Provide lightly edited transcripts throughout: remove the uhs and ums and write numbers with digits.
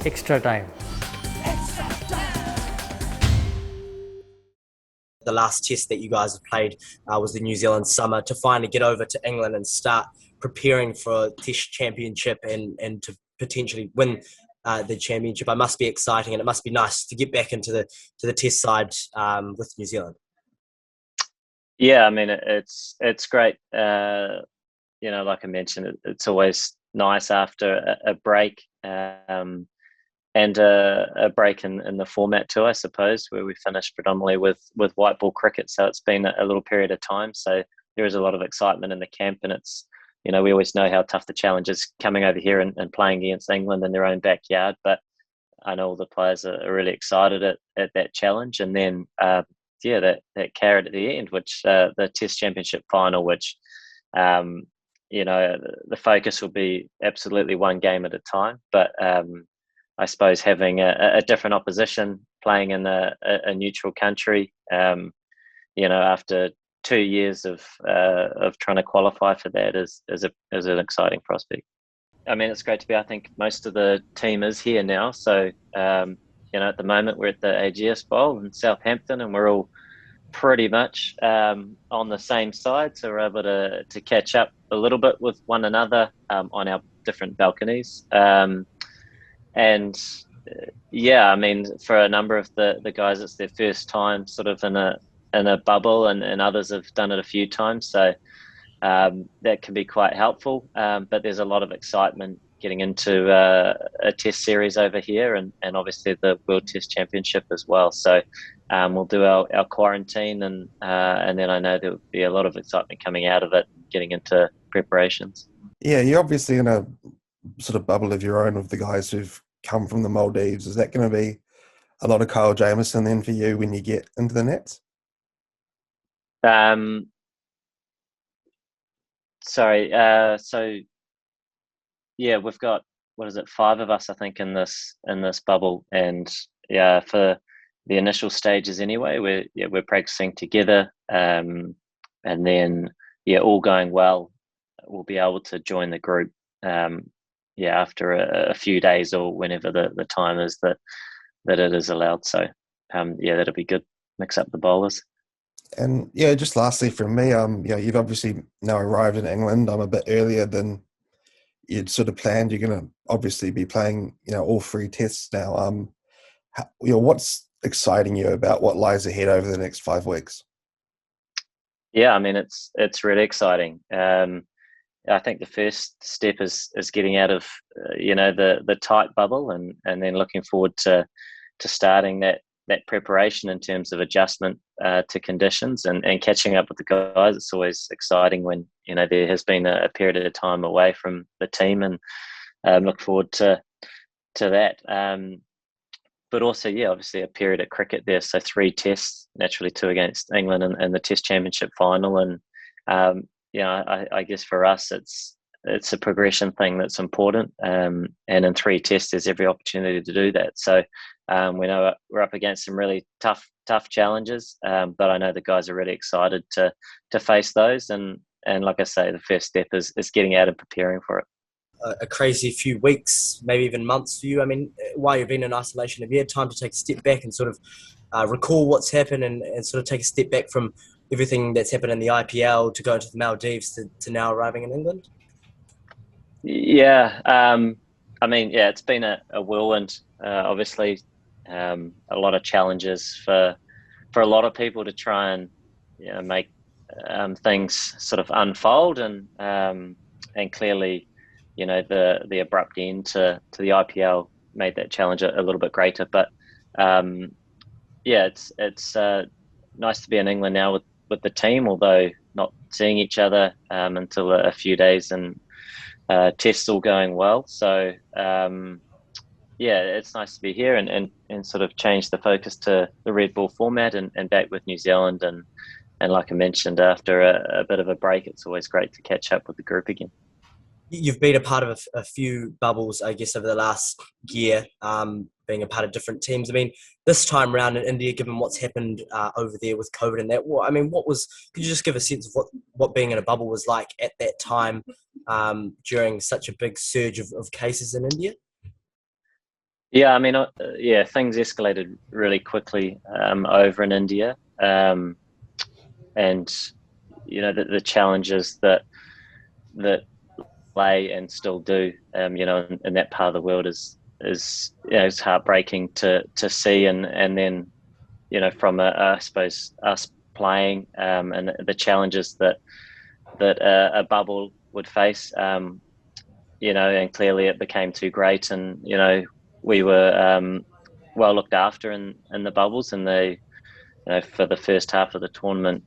extra time. The last test that you guys have played was the New Zealand summer, to finally get over to England and start preparing for Test Championship and to potentially win the championship. It must be exciting, and it must be nice to get back into the Test side with New Zealand. Yeah, I mean it's great. Like I mentioned, it's always nice after a break. And a break in the format too, I suppose, where we finished predominantly with white ball cricket. So it's been a little period of time. So there is a lot of excitement in the camp, and it's, we always know how tough the challenge is coming over here and playing against England in their own backyard. But I know all the players are really excited at that challenge. And then, that carrot at the end, which the Test Championship Final, which, the focus will be absolutely one game at a time. But I suppose having a different opposition, playing in a neutral country, after 2 years of trying to qualify for that is an exciting prospect. I mean, it's great to be. I think most of the team is here now. So, at the moment we're at the AGS Bowl in Southampton, and we're all pretty much on the same side. So we're able to catch up a little bit with one another on our different balconies. I mean, for a number of the guys, it's their first time sort of in a bubble, and others have done it a few times. So that can be quite helpful. But there's a lot of excitement getting into a test series over here, and obviously the World Test Championship as well. So we'll do our quarantine, and then I know there'll be a lot of excitement coming out of it, getting into preparations. Yeah, you're obviously in a sort of bubble of your own with the guys who've come from the Maldives. Is that going to be a lot of Kyle Jamieson then for you when you get into the nets? We've got, 5 of us, I think, in this bubble, and for the initial stages anyway, we're practicing together, and then all going well, we'll be able to join the group after a few days, or whenever the time is that it is allowed. So that'll be good. Mix up the bowlers. And just lastly from me, you've obviously now arrived in England. I'm a bit earlier than you'd sort of planned. You're going to obviously be playing, all 3 tests now. What's exciting you about what lies ahead over the next 5 weeks? Yeah, I mean, it's really exciting. I think the first step is getting out of the tight bubble, and then looking forward to starting that preparation in terms of adjustment to conditions and catching up with the guys. It's always exciting when there has been a period of time away from the team, and look forward to that. But also, obviously a period of cricket there. So 3 tests, naturally 2 against England and the Test Championship Final, and I guess for us it's a progression thing that's important, and in 3 tests there's every opportunity to do that. So we know we're up against some really tough challenges, but I know the guys are really excited to face those, and like I say, the first step is getting out and preparing for it. A crazy few weeks, maybe even months for you. I mean, while you've been in isolation, have you had time to take a step back and sort of recall what's happened, and sort of take a step back from everything that's happened in the IPL to go to the Maldives to now arriving in England? Yeah, I mean, it's been a whirlwind. Obviously, a lot of challenges for a lot of people to try and make things sort of unfold, and clearly, the abrupt end to the IPL made that challenge a little bit greater. But it's nice to be in England now with the team, although not seeing each other until a few days, and tests all going well. So it's nice to be here and sort of change the focus to the red ball format, and back with New Zealand, and like I mentioned, after a bit of a break, it's always great to catch up with the group again. You've been a part of a few bubbles, I guess, over the last year, being a part of different teams. I mean, this time around in India, given what's happened over there with COVID and that, could you just give a sense of what being in a bubble was like at that time during such a big surge of cases in India? Yeah, I mean, yeah, things escalated really quickly over in India, and the challenges that play and still do, in that part of the world is it's heartbreaking to see, and then from I suppose us playing, and the challenges that a bubble would face, and clearly it became too great, and we were well looked after in the bubbles, and they for the first half of the tournament,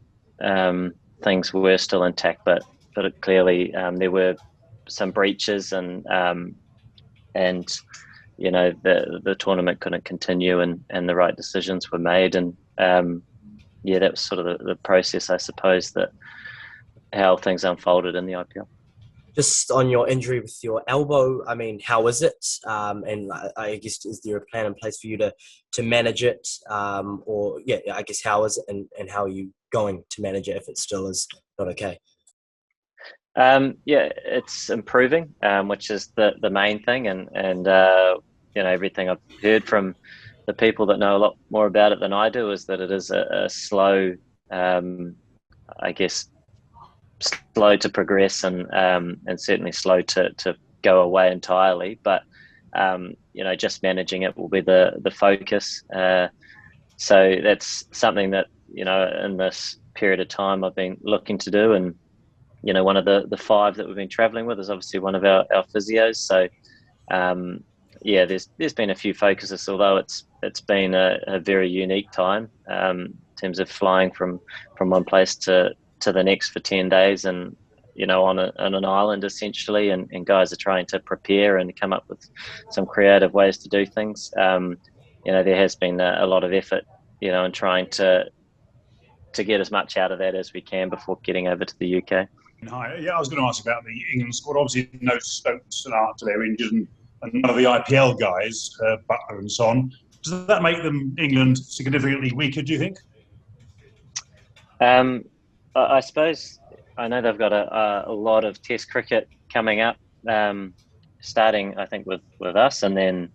things were still intact, but clearly there were some breaches, and the tournament couldn't continue, and the right decisions were made, and that was sort of the process, I suppose, that how things unfolded in the IPL. Just on your injury with your elbow, I mean, how is it? And I guess, is there a plan in place for you to manage it? Or I guess, how is it, and how are you going to manage it if it still is not okay? It's improving, which is the main thing, and everything I've heard from the people that know a lot more about it than I do is that it is a slow, I guess, slow to progress, and certainly slow to go away entirely. But just managing it will be the focus. So that's something that in this period of time I've been looking to do, and one of the five that we've been traveling with is obviously one of our physios. So there's been a few focuses, although it's been a very unique time in terms of flying from one place to the next for 10 days, and on an island essentially, and guys are trying to prepare and come up with some creative ways to do things. There has been a lot of effort in trying to get as much out of that as we can before getting over to the UK. Hi, I was going to ask about the England squad. Obviously, no Stokes and Archer, they're injured, and none of the IPL guys, Butler and so on. Does that make them, England, significantly weaker, do you think? I suppose I know they've got a lot of Test cricket coming up, starting I think with us, and then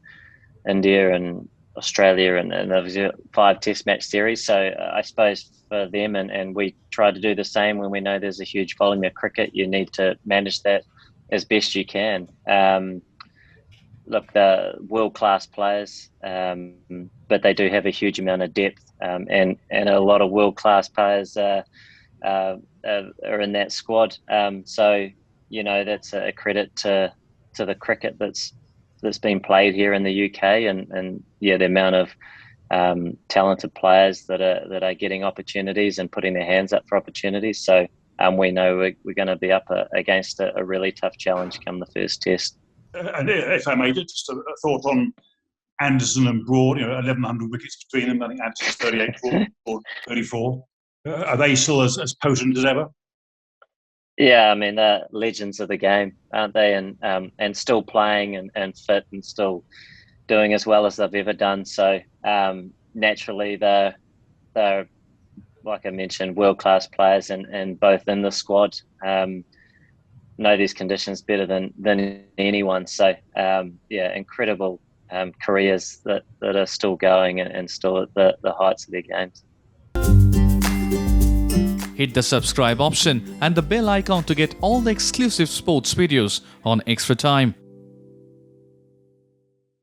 India and Australia, and obviously 5 Test match series. So I suppose for them, and we try to do the same when we know there's a huge volume of cricket, you need to manage that as best you can. Look, they're world-class players, but they do have a huge amount of depth, and a lot of world-class players are in that squad. So that's a credit to the cricket that's been played here in the UK, and the amount of talented players that are getting opportunities and putting their hands up for opportunities. So we know we're going to be up against a really tough challenge come the first Test. And if I may, just a thought on Anderson and Broad, 1,100 wickets between them. I think Anderson's 38, Broad 34. Are they still as potent as ever? Yeah, I mean, they're legends of the game, aren't they? And still playing and fit, and still doing as well as they've ever done. So naturally, they're like I mentioned, world-class players, and both in the squad know these conditions better than anyone. So incredible careers that are still going and still at the heights of their games. Hit the subscribe option and the bell icon to get all the exclusive sports videos on Extra Time.